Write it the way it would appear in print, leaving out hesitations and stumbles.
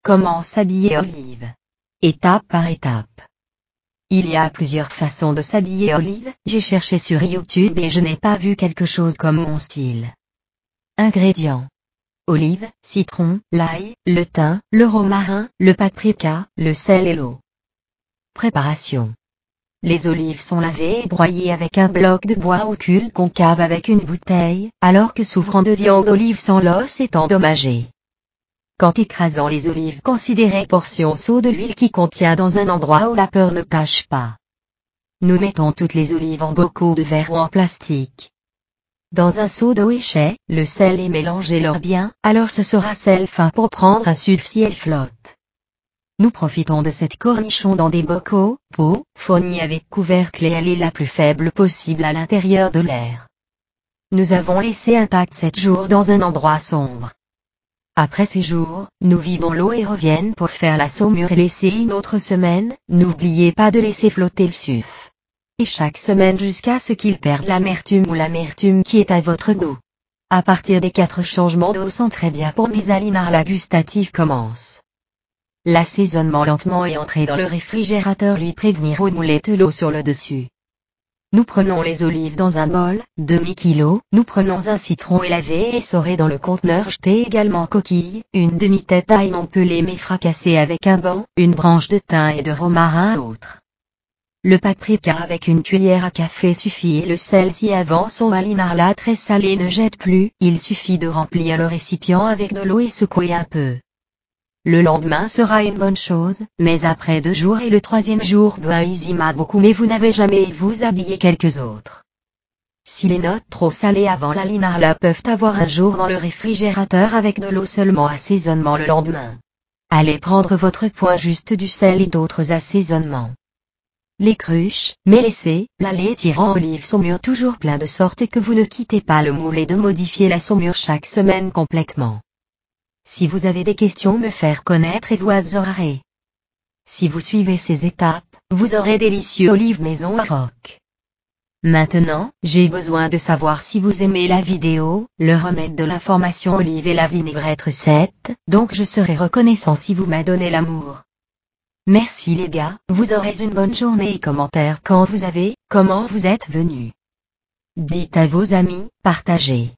Comment s'habiller Olive? Étape par étape. Il y a plusieurs façons de s'habiller Olive. J'ai cherché sur YouTube et je n'ai pas vu quelque chose comme mon style. Ingrédients. Olive, citron, l'ail, le thym, le romarin, le paprika, le sel et l'eau. Préparation. Les olives sont lavées et broyées avec un bloc de bois ou cul concave avec une bouteille, alors que s'ouvrant de viande olive sans l'os est endommagée. Quand écrasant les olives, considérez portion seau de l'huile qui contient dans un endroit où la peur ne tâche pas. Nous mettons toutes les olives en bocaux de verre ou en plastique. Dans un seau d'eau échelle, le sel est mélangé-leur bien, alors ce sera sel fin pour prendre un sucre si elle flotte. Nous profitons de cette cornichon dans des bocaux, pots, fournis avec couvercle et allée la plus faible possible à l'intérieur de l'air. Nous avons laissé intact 7 jours dans un endroit sombre. Après ces jours, nous vidons l'eau et reviennent pour faire la saumure et laisser une autre semaine. N'oubliez pas de laisser flotter le sucre. Et chaque semaine jusqu'à ce qu'il perde l'amertume ou l'amertume qui est à votre goût. À partir des 4 changements d'eau sont très bien pour mes alinars, la gustative commence. L'assaisonnement lentement et entrer dans le réfrigérateur lui prévenir ou mouler de l'eau sur le dessus. Nous prenons les olives dans un bol, demi-kilo, nous prenons un citron élavé et essoré dans le conteneur, jeté également coquille, une demi-tête d'ail non pelé mais fracassé avec un banc, une branche de thym et de romarin à l'autre. Le paprika avec une cuillère à café suffit et le sel si avant son alinar très salé ne jette plus, il suffit de remplir le récipient avec de l'eau et secouer un peu. Le lendemain sera une bonne chose, mais après 2 jours et le 3e jour m'a beaucoup mais vous n'avez jamais vous habillé quelques autres. Si les notes trop salées avant l'alinar peuvent avoir un jour dans le réfrigérateur avec de l'eau seulement, assaisonnement le lendemain. Allez prendre votre point juste du sel et d'autres assaisonnements. Les cruches, mais laissez, l'allée tirant olive saumure toujours plein de sorte que vous ne quittez pas le moule et de modifier la saumure chaque semaine complètement. Si vous avez des questions, me faire connaître et oiseaurai. Si vous suivez ces étapes, vous aurez délicieux olives maison Maroc. Maintenant, j'ai besoin de savoir si vous aimez la vidéo, le remède de l'information olive et la vinaigrette recette, donc je serai reconnaissant si vous m'avez donné l'amour. Merci les gars, vous aurez une bonne journée et commentaire quand vous avez, comment vous êtes venus. Dites à vos amis, partagez.